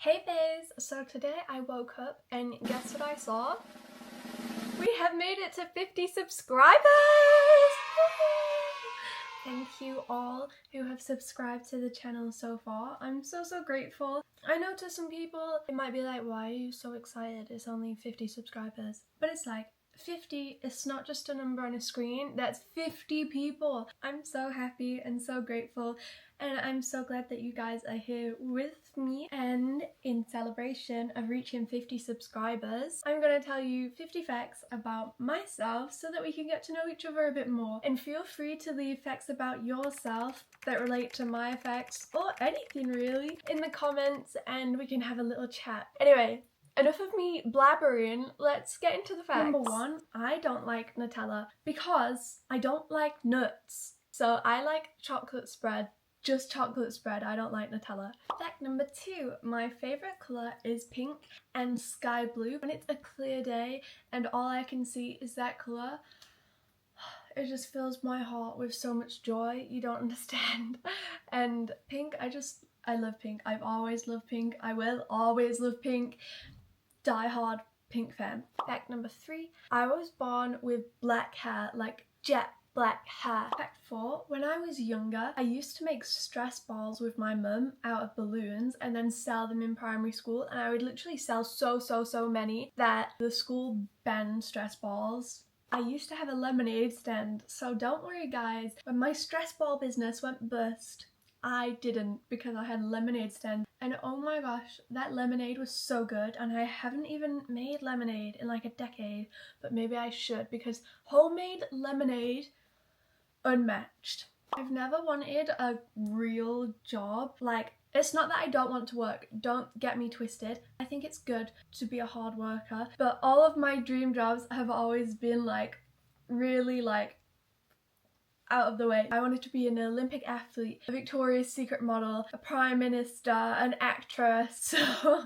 Hey babes! So today I woke up and guess what I saw? We have made it to 50 subscribers! Thank you all who have subscribed to the channel so far. I'm so grateful. I know to some people it might be like, why are you so excited? It's only 50 subscribers. But it's like, 50, it's not just a number on a screen, that's 50 people. I'm so happy and so grateful, and I'm so glad that you guys are here with me. And in celebration of reaching 50 subscribers, I'm gonna tell you 50 facts about myself so that we can get to know each other a bit more. And feel free to leave facts about yourself that relate to my facts, or anything really, in the comments and we can have a little chat. Anyway, enough of me blabbering, let's get into the facts. Number one, I don't like Nutella because I don't like nuts. So I like chocolate spread, just chocolate spread, I don't like Nutella. Fact number two, my favourite colour is pink and sky blue. When it's a clear day and all I can see is that colour, it just fills my heart with so much joy, you don't understand. And pink, I love pink. I've always loved pink. I will always love pink. Die-hard pink fan. Fact number three, I was born with black hair, like jet black hair. Fact four, when I was younger, I used to make stress balls with my mum out of balloons and then sell them in primary school, and I would literally sell so many that the school banned stress balls. I used to have a lemonade stand, so don't worry guys, when my stress ball business went bust, I didn't, because I had a lemonade stand. And oh my gosh, that lemonade was so good, and I haven't even made lemonade in like a decade, but maybe I should, because homemade lemonade, unmatched. I've never wanted a real job. Like, it's not that I don't want to work, don't get me twisted. I think it's good to be a hard worker, but all of my dream jobs have always been like, really like, out of the way. I wanted to be an Olympic athlete, a Victoria's Secret model, a prime minister, an actress. So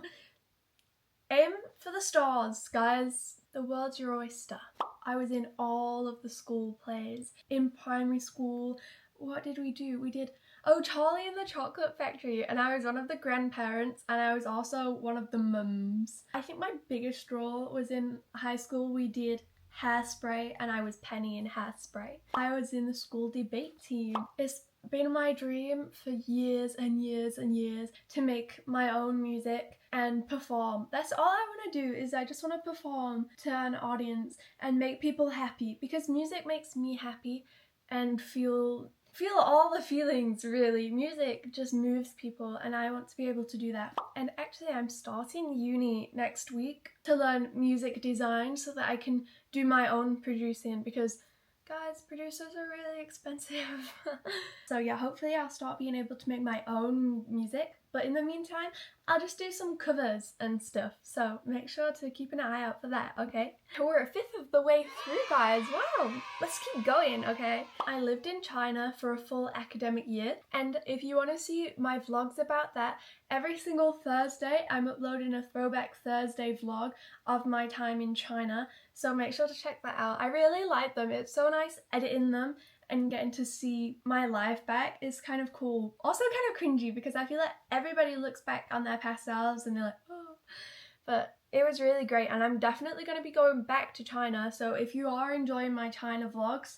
aim for the stars, guys. The world's your oyster. I was in all of the school plays. In primary school, what did we do? We did, oh, Charlie and the Chocolate Factory, and I was one of the grandparents, and I was also one of the mums. I think my biggest role was in high school. We did Hairspray, and I was Penny in Hairspray. I was in the school debate team. It's been my dream for years and years and years to make my own music and perform. That's all I want to do, is I just want to perform to an audience and make people happy, because music makes me happy and feel all the feelings, really. Music just moves people, and I want to be able to do that. And actually I'm starting uni next week to learn music design so that I can do my own producing, because guys, producers are really expensive. So yeah, hopefully I'll start being able to make my own music, but in the meantime I'll just do some covers and stuff, so make sure to keep an eye out for that, okay? We're a fifth of the way through, guys. Wow, let's keep going, okay? I lived in China for a full academic year, and if you want to see my vlogs about that, every single Thursday I'm uploading a Throwback Thursday vlog of my time in China, so make sure to check that out. I really like them. It's so nice editing them and getting to see my life back is kind of cool. Also kind of cringy, because I feel like everybody looks back on their past selves and they're like, oh. But it was really great, and I'm definitely going to be going back to China, so if you are enjoying my China vlogs,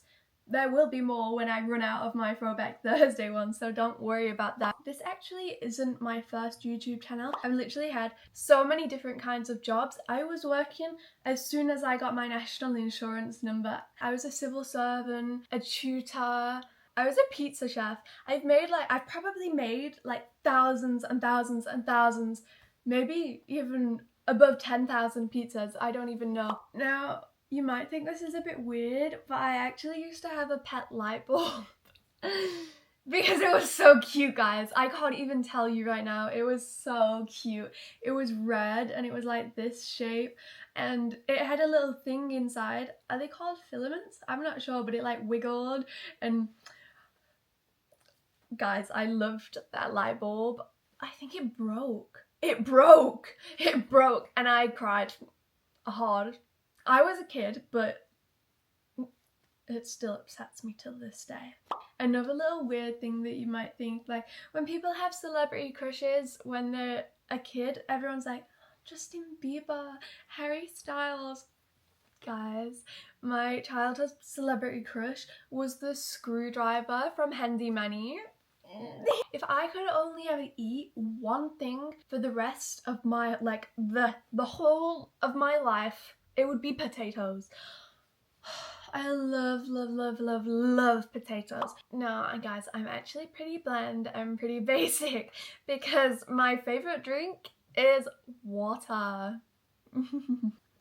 there will be more when I run out of my Throwback Thursday one, so don't worry about that. This actually isn't my first YouTube channel. I've literally had so many different kinds of jobs. I was working as soon as I got my national insurance number. I was a civil servant, a tutor, I was a pizza chef. I've probably made like thousands and thousands and thousands, maybe even above 10,000 pizzas, I don't even know. Now, you might think this is a bit weird, but I actually used to have a pet light bulb because it was so cute, guys. I can't even tell you right now. It was so cute. It was red and it was like this shape, and it had a little thing inside. Are they called filaments? I'm not sure, but it like wiggled, and guys, I loved that light bulb. I think it broke. It broke, and I cried hard. I was a kid, but it still upsets me till this day. Another little weird thing that you might think, like when people have celebrity crushes when they're a kid, everyone's like, Justin Bieber, Harry Styles. Guys, my childhood celebrity crush was the screwdriver from Handy Manny. If I could only ever eat one thing for the rest of my, like, the whole of my life, it would be potatoes. I love potatoes. No, guys, I'm actually pretty bland and pretty basic because my favorite drink is water.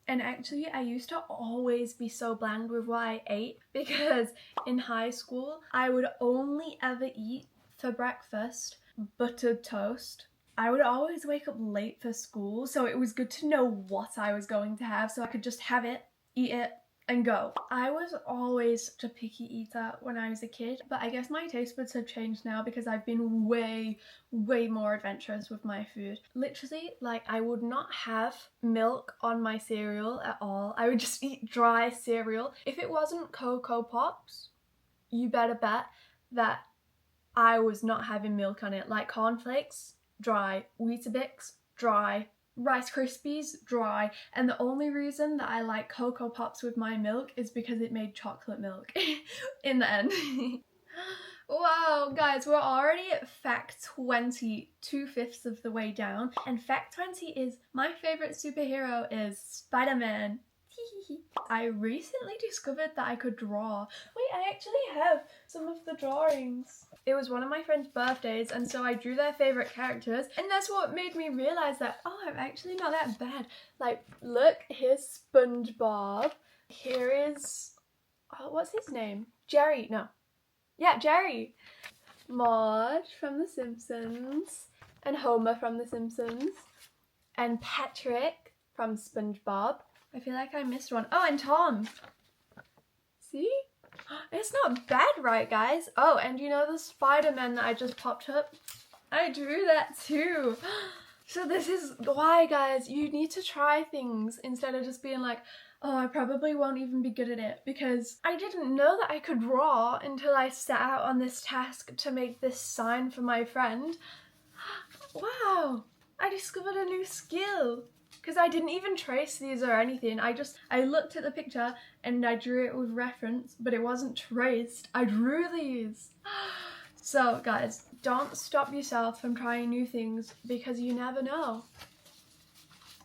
And actually, I used to always be so bland with what I ate because in high school, I would only ever eat for breakfast buttered toast. I would always wake up late for school, so it was good to know what I was going to have so I could just have it, eat it, and go. I was always such a picky eater when I was a kid, but I guess my taste buds have changed now because I've been way more adventurous with my food. Literally, like, I would not have milk on my cereal at all. I would just eat dry cereal. If it wasn't Cocoa Pops, you better bet that I was not having milk on it. Like cornflakes, dry. Weetabix, dry. Rice Krispies, dry. And the only reason that I like Cocoa Pops with my milk is because it made chocolate milk in the end. Wow, guys, we're already at fact 20, 2/5 of the way down. And fact 20 is my favorite superhero is Spider-Man. I recently discovered that I could draw. Wait, I actually have some of the drawings. It was one of my friend's birthdays, and so I drew their favorite characters, and that's what made me realize that, oh, I'm actually not that bad. Like, look, here's SpongeBob. Here is, oh, what's his name? Jerry, no. Yeah, Jerry. Marge from The Simpsons, and Homer from The Simpsons, and Patrick from SpongeBob. I feel like I missed one. Oh, and Tom. See? It's not bad, right, guys? Oh, and you know the Spider-Man that I just popped up? I drew that too. So this is why, guys, you need to try things instead of just being like, oh, I probably won't even be good at it, because I didn't know that I could draw until I set out on this task to make this sign for my friend. Wow, I discovered a new skill. Because I didn't even trace these or anything. I looked at the picture and I drew it with reference, but it wasn't traced. I drew these. So guys, don't stop yourself from trying new things because you never know.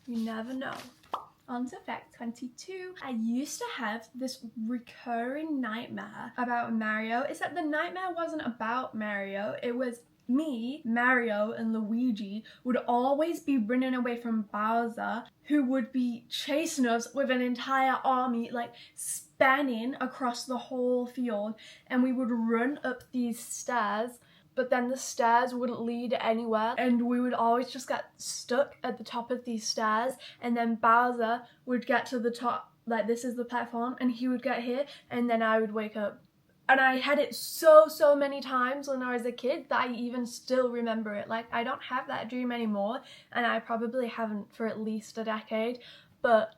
You never know. On to fact 22. I used to have this recurring nightmare about Mario. It's that the nightmare wasn't about Mario, it was me, Mario, and Luigi would always be running away from Bowser, who would be chasing us with an entire army, like spanning across the whole field, and we would run up these stairs, but then the stairs wouldn't lead anywhere, and we would always just get stuck at the top of these stairs, and then Bowser would get to the top, like this is the platform, and he would get here, and then I would wake up. And I had it so many times when I was a kid that I even still remember it. Like, I don't have that dream anymore, and I probably haven't for at least a decade, but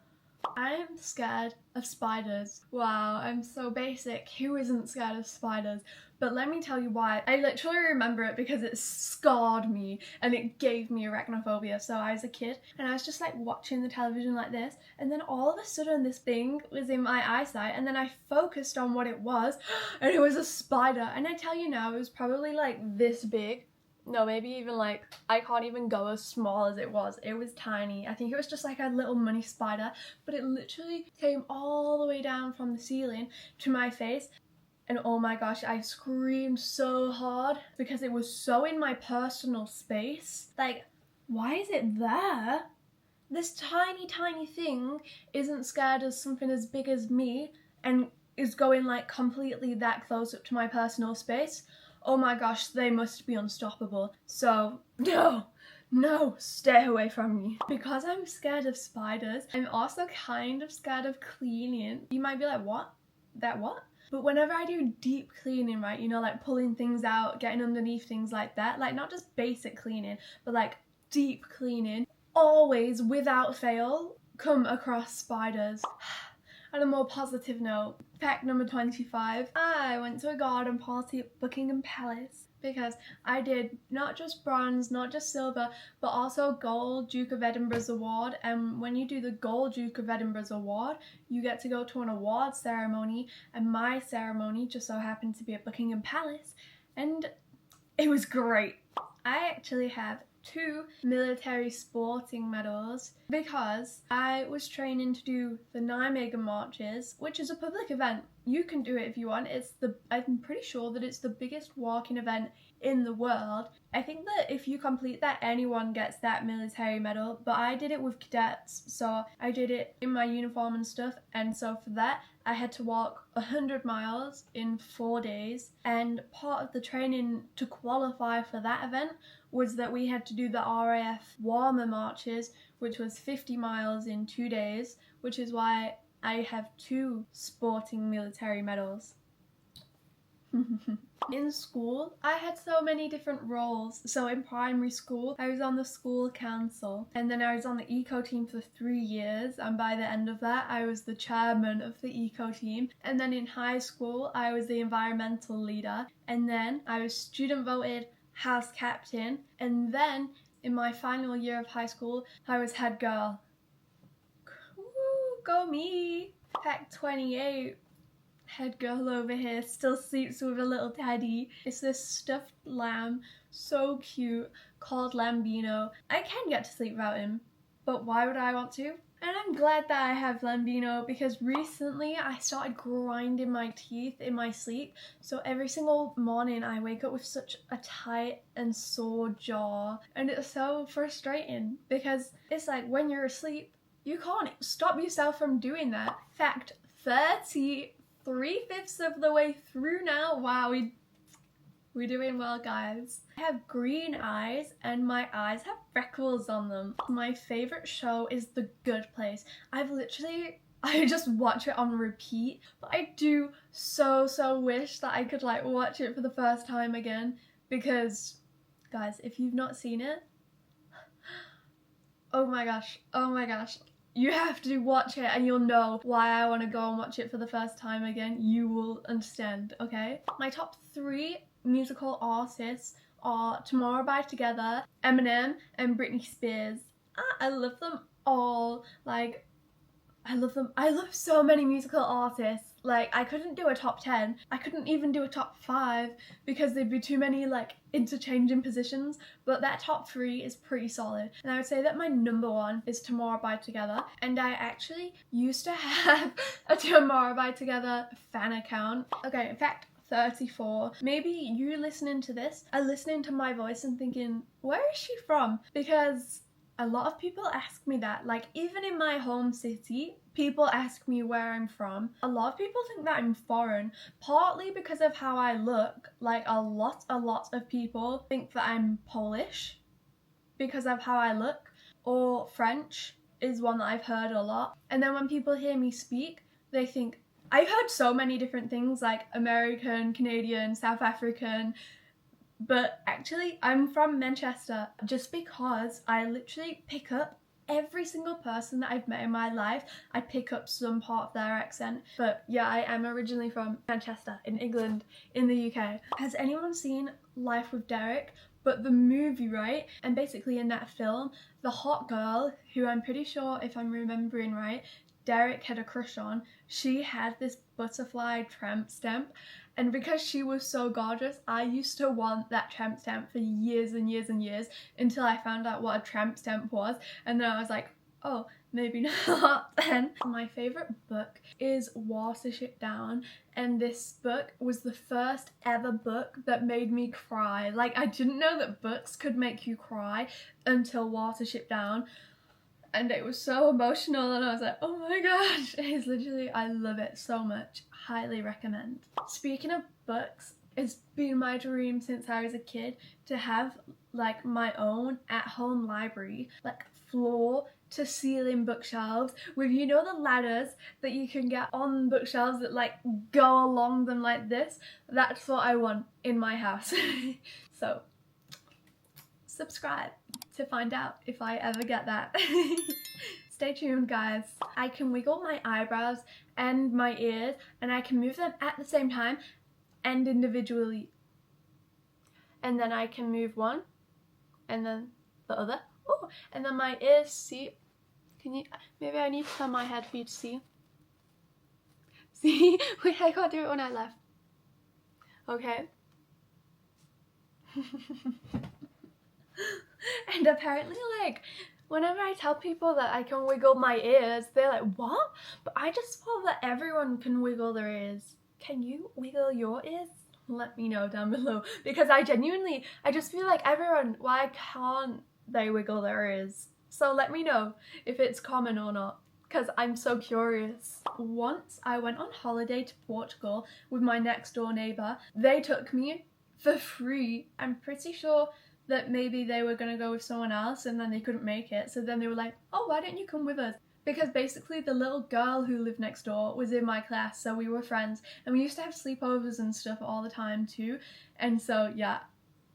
I am scared of spiders. Wow, I'm so basic. Who isn't scared of spiders? But let me tell you why. I literally remember it because it scarred me and it gave me arachnophobia. So I was a kid and I was just like watching the television like this, and then all of a sudden this thing was in my eyesight, and then I focused on what it was, and it was a spider. And I tell you now, it was probably like this big. No, maybe even like, I can't even go as small as it was. It was tiny. I think it was just like a little money spider, but it literally came all the way down from the ceiling to my face. And oh my gosh, I screamed so hard because it was so in my personal space. Like, why is it there? This tiny thing isn't scared of something as big as me and is going like completely that close up to my personal space. Oh my gosh, they must be unstoppable. So, no, stay away from me. Because I'm scared of spiders, I'm also kind of scared of cleaning. You might be like, what? That what? But whenever I do deep cleaning, right, you know, like pulling things out, getting underneath things like that, like not just basic cleaning, but like deep cleaning, always, without fail, come across spiders. On a more positive note, fact number 25, I went to a garden party at Buckingham Palace because I did not just bronze, not just silver, but also gold Duke of Edinburgh's award. And when you do the gold Duke of Edinburgh's award, you get to go to an award ceremony, and my ceremony just so happened to be at Buckingham Palace, and it was great. I actually have 2 military sporting medals because I was training to do the Nijmegen marches, which is a public event. You can do it if you want. I'm pretty sure that it's the biggest walking event in the world. I think that if you complete that, anyone gets that military medal, but I did it with cadets, so I did it in my uniform and stuff, and so for that I had to walk 100 miles in 4 days, and part of the training to qualify for that event was that we had to do the RAF warmer marches, which was 50 miles in 2 days, which is why I have 2 sporting military medals. In school, I had so many different roles. So in primary school, I was on the school council, and then I was on the eco team for 3 years, and by the end of that I was the chairman of the eco team. And then in high school I was the environmental leader, and then I was student voted house captain, and then in my final year of high school I was head girl. Woo, go me! Fact 28. Head girl over here still sleeps with a little teddy. It's this stuffed lamb, so cute, called Lambino. I can get to sleep without him, but why would I want to? And I'm glad that I have Lambino because recently I started grinding my teeth in my sleep. So every single morning I wake up with such a tight and sore jaw, and it's so frustrating because it's like when you're asleep, you can't stop yourself from doing that. Fact 30. 3/5 of the way through now. Wow, we're doing well, guys. I have green eyes and my eyes have freckles on them. My favorite show is The Good Place. I just watch it on repeat, but I do so wish that I could like watch it for the first time again, because guys, if you've not seen it, oh my gosh, you have to watch it and you'll know why I want to go and watch it for the first time again. You will understand, okay? My top 3 musical artists are Tomorrow by Together, Eminem, and Britney Spears. I love them all. Like, I love them. I love so many musical artists. Like, I couldn't do a top 10. I couldn't even do a top 5 because there'd be too many like interchanging positions, but that top 3 is pretty solid. And I would say that my number 1 is Tomorrow by Together, and I actually used to have a Tomorrow by Together fan account. Okay, in fact, 34. Maybe you listening to this are listening to my voice and thinking, where is she from? Because a lot of people ask me that. Like, even in my home city, people ask me where I'm from. A lot of people think that I'm foreign, partly because of how I look. Like, a lot of people think that I'm Polish because of how I look, or French is one that I've heard a lot. And then when people hear me speak, they think, I've heard so many different things like American, Canadian, South African, but actually I'm from Manchester, just because I literally pick up every single person that I've met in my life. I pick up some part of their accent. But yeah, I am originally from Manchester in England, in the UK. Has anyone seen Life with Derek? But the movie, right? And basically in that film, the hot girl, who I'm pretty sure, if I'm remembering right, Derek had a crush on, she had this butterfly tramp stamp. And because she was so gorgeous, I used to want that tramp stamp for years and years and years, until I found out what a tramp stamp was. And then I was like, oh, maybe not then. My favourite book is Watership Down, and this book was the first ever book that made me cry. Like, I didn't know that books could make you cry until Watership Down. And it was so emotional, and I was like, oh my gosh, it's literally, I love it so much. Highly recommend. Speaking of books, it's been my dream since I was a kid to have like my own at-home library, like floor to ceiling bookshelves with, you know, the ladders that you can get on bookshelves that like go along them like this. That's what I want in my house. So subscribe to find out if I ever get that. Stay tuned, guys. I can wiggle my eyebrows and my ears, and I can move them at the same time and individually. And then I can move one and then the other. Oh, and then my ears, see, can you, maybe I need to turn my head for you to see. See, wait, I can't do it when I left. Okay. And apparently, like, whenever I tell people that I can wiggle my ears, they're like, what? But I just feel that everyone can wiggle their ears. Can you wiggle your ears? Let me know down below, because I just feel like everyone, why can't they wiggle their ears? So let me know if it's common or not, because I'm so curious. Once I went on holiday to Portugal with my next door neighbour. They took me for free. I'm pretty sure that maybe they were gonna go with someone else and then they couldn't make it, so then they were like, oh, why don't you come with us? Because basically the little girl who lived next door was in my class, so we were friends, and we used to have sleepovers and stuff all the time too, and so yeah,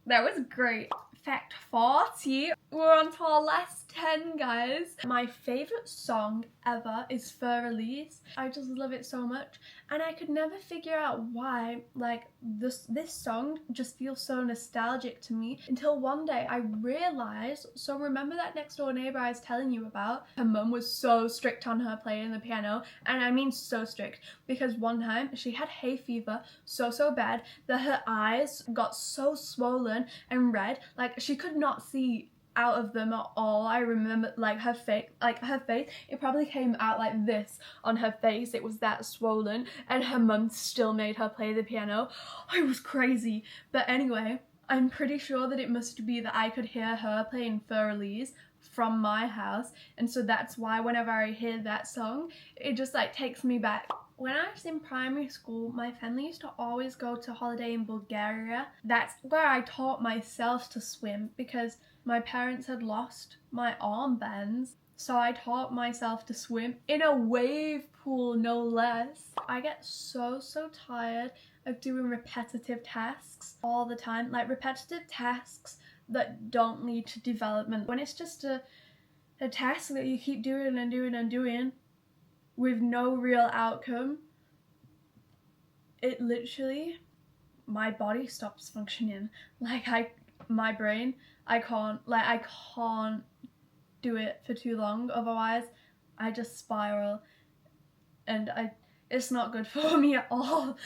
that was great. Fact 40, we're on to our last 10, guys. My favourite song ever is Fur Release. I just love it so much, and I could never figure out why, like, this song just feels so nostalgic to me until one day I realised, so remember that next door neighbour I was telling you about? Her mum was so strict on her playing the piano, and I mean so strict, because one time she had hay fever so bad that her eyes got so swollen and red, like she could not see out of them at all. I remember like her face, it probably came out like this on her face. It was that swollen, and her mum still made her play the piano. I was crazy. But anyway, I'm pretty sure that it must be that I could hear her playing Fur Release from my house, and so that's why whenever I hear that song, it just like takes me back. When I was in primary school, my family used to always go to holiday in Bulgaria. That's where I taught myself to swim, because my parents had lost my armbands. So I taught myself to swim in a wave pool, no less. I get so tired of doing repetitive tasks all the time. Like repetitive tasks that don't lead to development. When it's just a task that you keep doing and doing and doing with no real outcome, it literally, my body stops functioning. Like my brain, I can't do it for too long, otherwise I just spiral, and it's not good for me at all.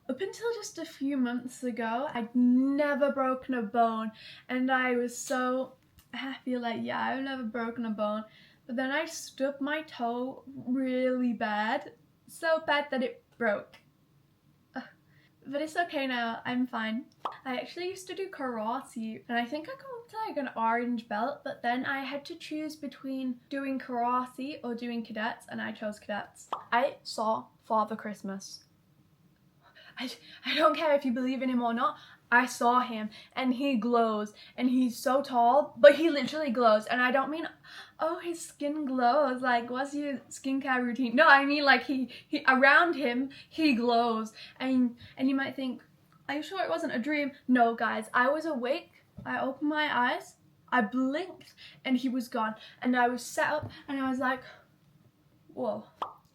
Up until just a few months ago, I'd never broken a bone, and I was so happy, like, yeah, I've never broken a bone. But then I stubbed my toe really bad, so bad that it broke. But it's okay now, I'm fine. I actually used to do karate, and I think I got up to like an orange belt, but then I had to choose between doing karate or doing cadets, and I chose cadets. I saw Father Christmas. I don't care if you believe in him or not, I saw him, and he glows, and he's so tall, but he literally glows, and I don't mean, oh, his skin glows, like, what's your skincare routine? No, I mean, like, he around him, he glows, and you might think, are you sure it wasn't a dream? No, guys, I was awake, I opened my eyes, I blinked, and he was gone, and I was sat up, and I was like, whoa.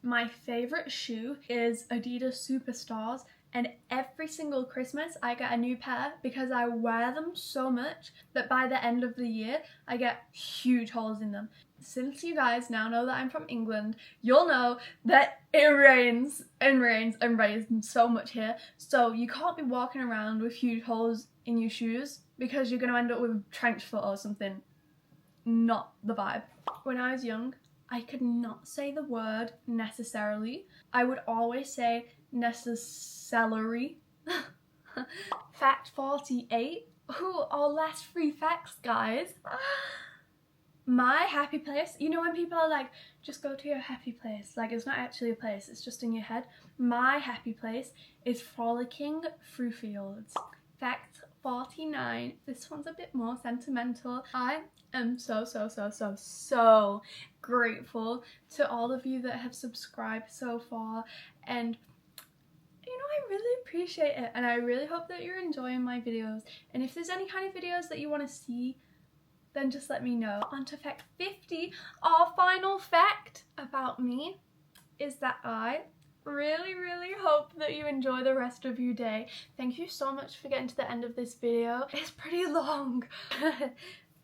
My favorite shoe is Adidas Superstars, and every single Christmas I get a new pair because I wear them so much that by the end of the year I get huge holes in them. Since you guys now know that I'm from England, you'll know that it rains and rains and rains so much here, so you can't be walking around with huge holes in your shoes because you're going to end up with trench foot or something. Not the vibe. When I was young, I could not say the word necessarily. I would always say necessary. Fact 48. Ooh, our last 3 facts, guys. My happy place. You know when people are like, just go to your happy place. Like, it's not actually a place, it's just in your head. My happy place is frolicking through fields. Fact 49. This one's a bit more sentimental. I am so grateful to all of you that have subscribed so far, and you know, I really appreciate it, and I really hope that you're enjoying my videos, and if there's any kind of videos that you want to see, then just let me know. On to fact 50, our final final fact about me is that I really hope that you enjoy the rest of your day. Thank you so much for getting to the end of this video. It's pretty long.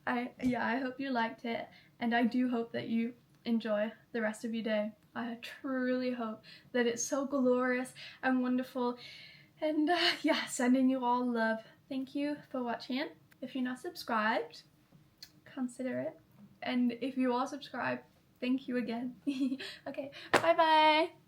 I hope you liked it, and I do hope that you enjoy the rest of your day. I truly hope that it's so glorious and wonderful, and yeah, sending you all love. Thank you for watching. If you're not subscribed, consider it, and if you are subscribed, thank you again. Okay, bye bye.